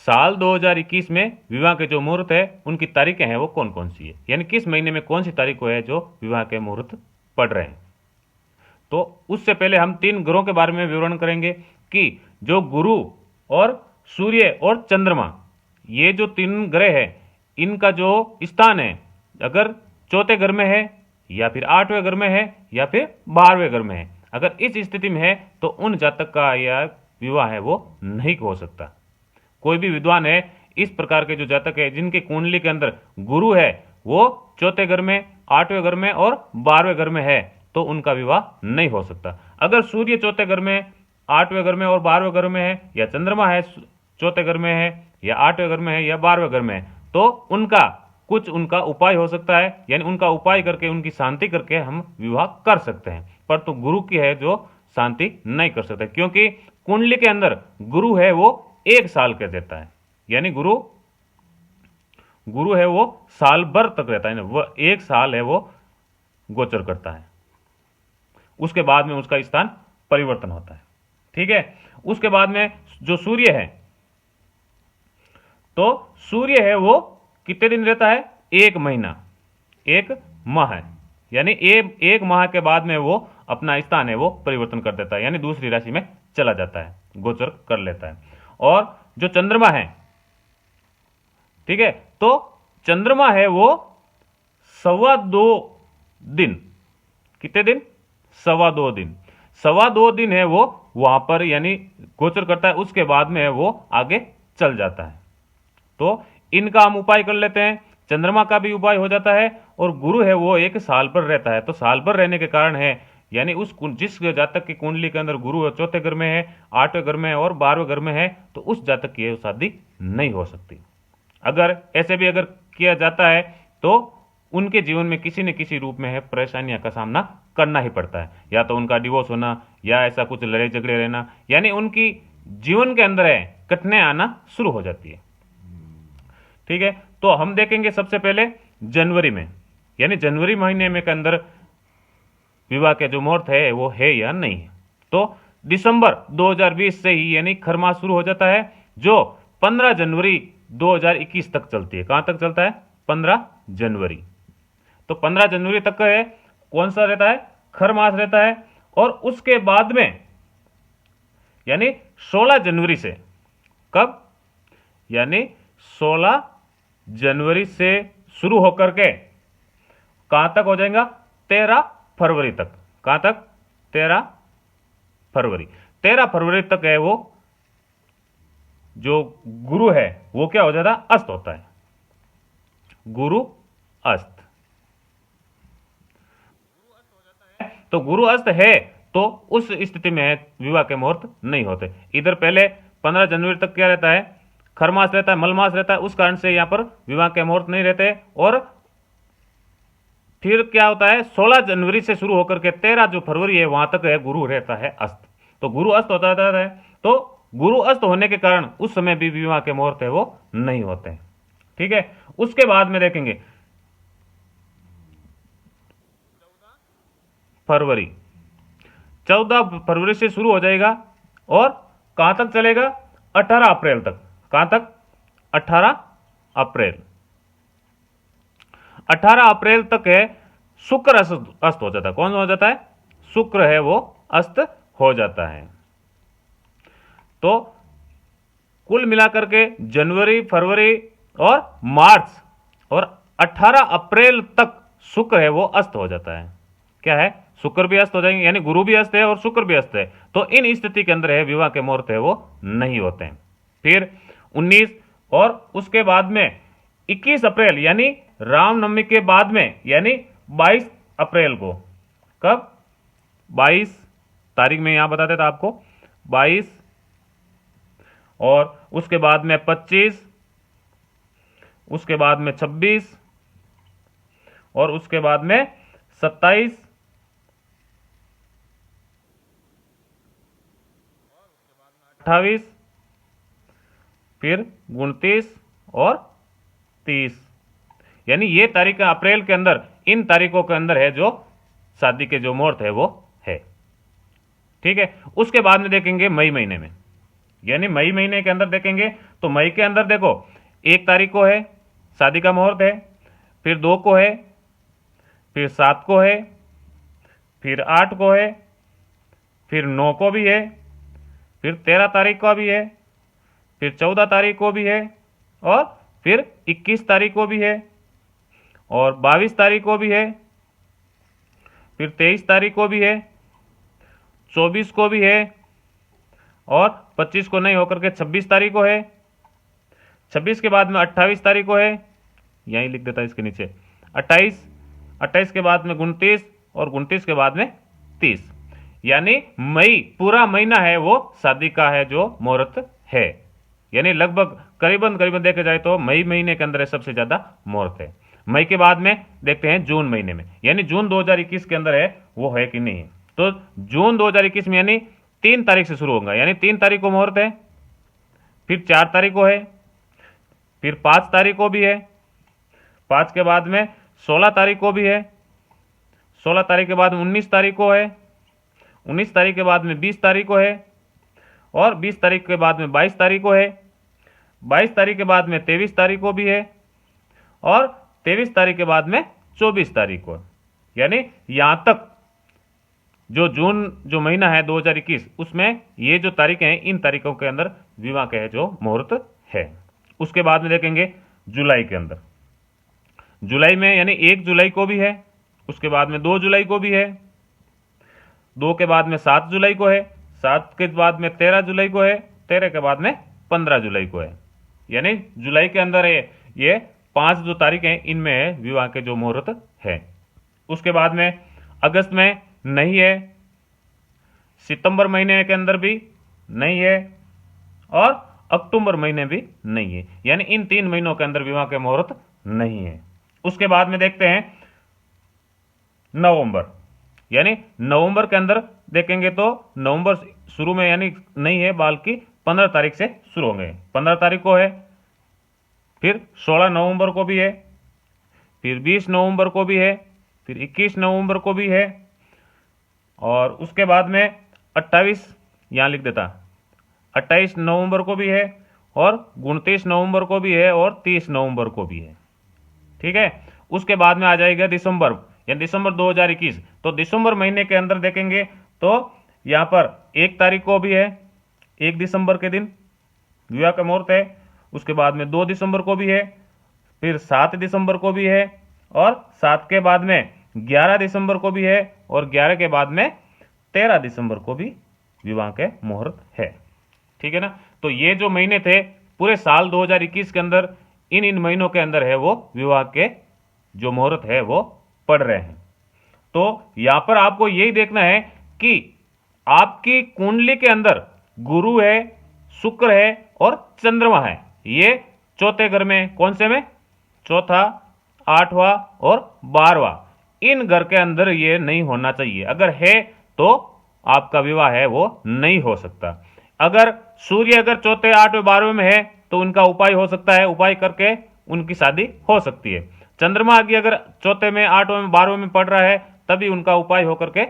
साल 2021 में विवाह के जो मुहूर्त है उनकी तारीखें हैं वो कौन कौन सी है, यानी किस महीने में कौन सी तारीख को है जो विवाह के मुहूर्त पड़ रहे हैं। तो उससे पहले हम 3 ग्रहों के बारे में विवरण करेंगे कि जो गुरु और सूर्य और चंद्रमा, ये जो 3 ग्रह है, इनका जो स्थान है, अगर चौथे घर में है या फिर 8वें घर में है या फिर 12वें घर में है, अगर इस स्थिति में है तो उन जातक का या विवाह है वो नहीं हो सकता। कोई भी विद्वान है, इस प्रकार के जो जातक है जिनकी कुंडली के अंदर गुरु है वो चौथे घर में, 8वें घर में और 12वें घर में है, तो उनका विवाह नहीं हो सकता। अगर सूर्य चौथे घर में, 8वें घर में और 12वें घर में है, या चंद्रमा है चौथे घर में है या 8वें घर में है या 12वें घर में है, तो उनका उपाय हो सकता है, यानी उनका उपाय करके उनकी शांति करके हम विवाह कर सकते हैं। पर तो गुरु की है जो शांति नहीं कर सकते, क्योंकि कुंडली के अंदर गुरु है वो 1 साल के देता है, यानी गुरु है वो साल भर तक रहता है, वह 1 साल है वो गोचर करता है, उसके बाद में उसका स्थान परिवर्तन होता है। ठीक है। उसके बाद में जो सूर्य है, तो सूर्य है वो कितने दिन रहता है, 1 महीना, 1 माह है, यानी 1 माह के बाद में वो अपना स्थान है वो परिवर्तन कर देता है, यानी दूसरी राशि में चला जाता है, गोचर कर लेता है। और जो चंद्रमा है, ठीक है, तो चंद्रमा है वो 2.25 दिन, कितने दिन, 2.25 दिन, 2.25 दिन है वो वहां पर यानी गोचर करता है, उसके बाद में है वो आगे चल जाता है। तो इनका हम उपाय कर लेते हैं, चंद्रमा का भी उपाय हो जाता है, और गुरु है वो 1 साल पर रहता है, तो साल भर रहने के कारण है, यानी जिस जातक की कुंडली के अंदर गुरु चौथे घर में है, 8वें घर में है और 12वें घर में है, तो उस जातक की शादी नहीं हो सकती। अगर ऐसे भी अगर किया जाता है तो उनके जीवन में किसी न किसी रूप में है परेशानियों का सामना करना ही पड़ता है, या तो उनका डिवोर्स होना या ऐसा कुछ लड़ाई झगड़े रहना, यानी उनकी जीवन के अंदर है कठिनाई आना शुरू हो जाती है। ठीक है। तो हम देखेंगे सबसे पहले जनवरी में, यानी जनवरी महीने में के अंदर विवाह के जो मुहूर्त है वो है या नहीं है। तो दिसंबर 2020 से ही यानी खरमास शुरू हो जाता है, जो 15 जनवरी 2021 तक चलती है। कहां तक चलता है, 15 जनवरी। तो 15 जनवरी तक का है कौन सा रहता है, खरमास रहता है। और उसके बाद में यानी 16 जनवरी से, कब, यानी 16 जनवरी से शुरू होकर के कहां तक हो जाएगा, 13 फरवरी तक। कहां तक, 13 फरवरी। 13 फरवरी तक है वो जो गुरु है वो क्या हो जाता है, अस्त होता है, गुरु अस्त। तो गुरु अस्त है तो उस स्थिति में विवाह के मुहूर्त नहीं होते। इधर पहले 15 जनवरी तक क्या रहता है, खरमास रहता है, मलमास रहता है, उस कारण से यहां पर विवाह के मुहूर्त नहीं रहते। और फिर क्या होता है, 16 जनवरी से शुरू होकर के 13 जो फरवरी है वहां तक है गुरु रहता है अस्त। तो गुरु अस्त होता है, तो गुरु अस्त होने के कारण उस समय भी विवाह के मुहूर्त है वो नहीं होते। ठीक है। उसके बाद में देखेंगे फरवरी, 14 फरवरी से शुरू हो जाएगा और कहां तक चलेगा, 18 अप्रैल तक। कहां तक, 18 अप्रैल। 18 अप्रैल तक है शुक्र अस्त हो जाता है। कौन हो जाता है, शुक्र है वो अस्त हो जाता है। तो कुल मिलाकर के जनवरी, फरवरी और मार्च और 18 अप्रैल तक शुक्र है वो अस्त हो जाता है। क्या है, शुक्र भी अस्त हो जाएंगे, यानी गुरु भी अस्त है और शुक्र भी अस्त है। तो इन स्थिति के अंदर है विवाह के मुहूर्त है वो नहीं होते हैं। फिर 19 और उसके बाद में 21 अप्रैल यानी रामनवमी के बाद में, यानी 22 अप्रैल को, कब, 22 तारीख में यहां बता देता आपको, 22 और उसके बाद में 25, उसके बाद में 26 और उसके बाद में 27, 28, फिर 29 और 30, यानी ये तारीख अप्रैल के अंदर, इन तारीखों के अंदर है जो शादी के जो मुहूर्त है वो है। ठीक है। उसके बाद में देखेंगे मई महीने में, यानी मई महीने के अंदर देखेंगे तो मई के अंदर देखो 1 तारीख को है शादी का मुहूर्त है, फिर 2 को है, फिर 7 को है, फिर 8 को है, फिर 9 को भी है, फिर 13 तारीख को भी है, फिर 14 तारीख को भी है, और फिर 21 तारीख को भी है, और 22 तारीख को भी है, फिर 23 तारीख को भी है, 24 को भी है, और 25 को नहीं होकर के 26 तारीख को है। 26 के बाद में 28 तारीख को है, यहीं लिख देता है इसके नीचे 28 के बाद में 29, और 29 के बाद में 30। यानी मई पूरा महीना है वो शादी का है जो मुहूर्त है। यानी लगभग करीबन करीबन देखे जाए तो मई महीने के अंदर सबसे ज्यादा मुहूर्त है। मई के बाद में देखते हैं जून महीने में, यानी जून 2021 के अंदर है वो है कि नहीं है। तो जून 2021 में यानी 3 तारीख से शुरू होगा, यानी 3 तारीख को मुहूर्त है, फिर 4 तारीख को है, फिर 5 तारीख को भी है, 5 के बाद में 16 तारीख को भी है, 16 तारीख के बाद में 19 तारीख को है, 19 तारीख के बाद में 20 तारीख को है, और 20 तारीख के बाद में 22 तारीख को है, 22 तारीख के बाद में 23 तारीख को भी है, और 23 तारीख के बाद में 24 तारीख को। यानी यहां तक जो महीना है 2021 उसमें ये जो तारीखें हैं इन तारीखों के अंदर विवाह के है जो मुहूर्त है। उसके बाद में देखेंगे जुलाई के अंदर, जुलाई में यानी 1 जुलाई को भी है, उसके बाद में 2 जुलाई को भी है, 2 के बाद में 7 जुलाई को है, 7 के बाद में 13 जुलाई को है, 13 के बाद में 15 जुलाई को है। यानी जुलाई के अंदर ये 5 जो तारीखें हैं इनमें है विवाह के जो मुहूर्त है। उसके बाद में अगस्त में नहीं है, सितंबर महीने के अंदर भी नहीं है, और अक्टूबर महीने भी नहीं है। यानी इन 3 महीनों के अंदर विवाह के मुहूर्त नहीं है। उसके बाद में देखते हैं नवंबर, यानी नवंबर के अंदर देखेंगे तो नवंबर शुरू में यानी नहीं है, बल्कि 15 तारीख से शुरू होंगे। 15 तारीख को है, फिर 16 नवंबर को भी है, फिर 20 नवंबर को भी है, फिर 21 नवंबर को भी है, और उसके बाद में 28 यहां लिख देता 28 नवंबर को भी है, और 29 नवंबर को भी है, और 30 नवंबर को भी है। ठीक है। उसके बाद में आ जाएगा दिसंबर, या दिसंबर 2021। तो दिसंबर महीने के अंदर देखेंगे तो यहां पर 1 तारीख को भी है, 1 दिसंबर के दिन विवाह का मुहूर्त है। उसके बाद में 2 दिसंबर को भी है, फिर 7 दिसंबर को भी है, और 7 के बाद में 11 दिसंबर को भी है, और 11 के बाद में 13 दिसंबर को भी विवाह के मुहूर्त है। ठीक है ना। तो ये जो महीने थे पूरे साल 2021 के अंदर इन महीनों के अंदर है वो विवाह के जो मुहूर्त है वो पड़ रहे हैं। तो यहां पर आपको यही देखना है कि आपकी कुंडली के अंदर गुरु है, शुक्र है, और चंद्रमा है। ये चौथे घर में, कौन से में? चौथा, 8वां और 12वां, इन घर के अंदर ये नहीं होना चाहिए। अगर है तो आपका विवाह है वो नहीं हो सकता। अगर सूर्य अगर चौथे, 8वें, 12वें में है तो उनका उपाय हो सकता है, उपाय करके उनकी शादी हो सकती है। चंद्रमा आगे अगर चौथे में, 8वें में, 12वें में पड़ रहा है तभी उनका उपाय होकर के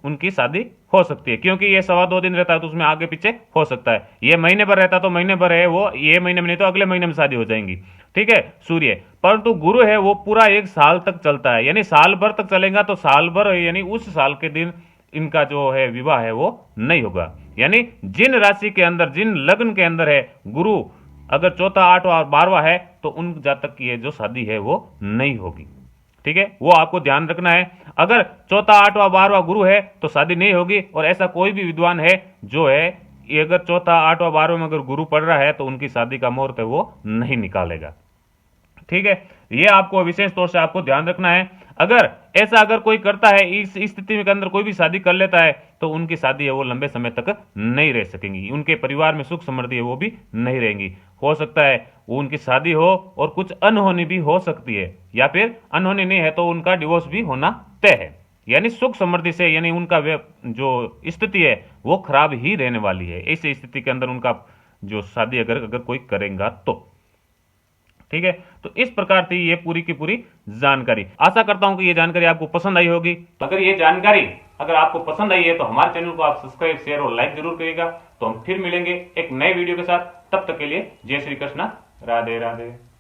उनकी शादी हो सकती है, क्योंकि ये 2.25 दिन रहता है तो उसमें आगे पीछे हो सकता है। ये महीने भर रहता तो महीने भर है वो, ये महीने में नहीं तो अगले महीने में शादी हो जाएंगी। ठीक है। सूर्य, परंतु गुरु है वो पूरा 1 साल तक चलता है, यानी साल भर तक चलेगा। तो साल भर यानी उस साल के दिन इनका जो है विवाह है वो नहीं होगा। यानी जिन राशि के अंदर, जिन लग्न के अंदर है गुरु अगर चौथा, 8वां और 12वां है तो उन जातक की जो शादी है वो नहीं होगी। ठीक है, वो आपको ध्यान रखना है। अगर चौथा, 8वां, 12वां गुरु है तो शादी नहीं होगी। और ऐसा कोई भी विद्वान है जो है ये अगर चौथा, 8वां, 12वां में अगर गुरु पड़ रहा है तो उनकी शादी का मुहूर्त है वो नहीं निकालेगा। ठीक है, ये आपको विशेष तौर से आपको ध्यान रखना है। अगर कोई करता है, इस स्थिति के अंदर कोई भी शादी कर लेता है तो उनकी शादी है वो लंबे समय तक नहीं रह सकेंगी, उनके परिवार में सुख समृद्धि है वो भी नहीं रहेंगी। हो सकता है वो उनकी शादी हो और कुछ अनहोनी भी हो सकती है, या फिर अनहोनी नहीं है तो उनका डिवोर्स भी होना तय है। यानी सुख समृद्धि से यानी उनका जो स्थिति है वो खराब ही रहने वाली है। ऐसी स्थिति के अंदर उनका जो शादी अगर कोई करेगा तो। ठीक है, तो इस प्रकार थी ये पूरी की पूरी जानकारी। आशा करता हूं कि ये जानकारी आपको पसंद आई होगी। अगर ये जानकारी अगर आपको पसंद आई है तो हमारे चैनल को आप सब्सक्राइब, शेयर और लाइक जरूर करिएगा। तो हम फिर मिलेंगे एक नए वीडियो के साथ। तब तक के लिए जय श्री कृष्ण, राधे राधे।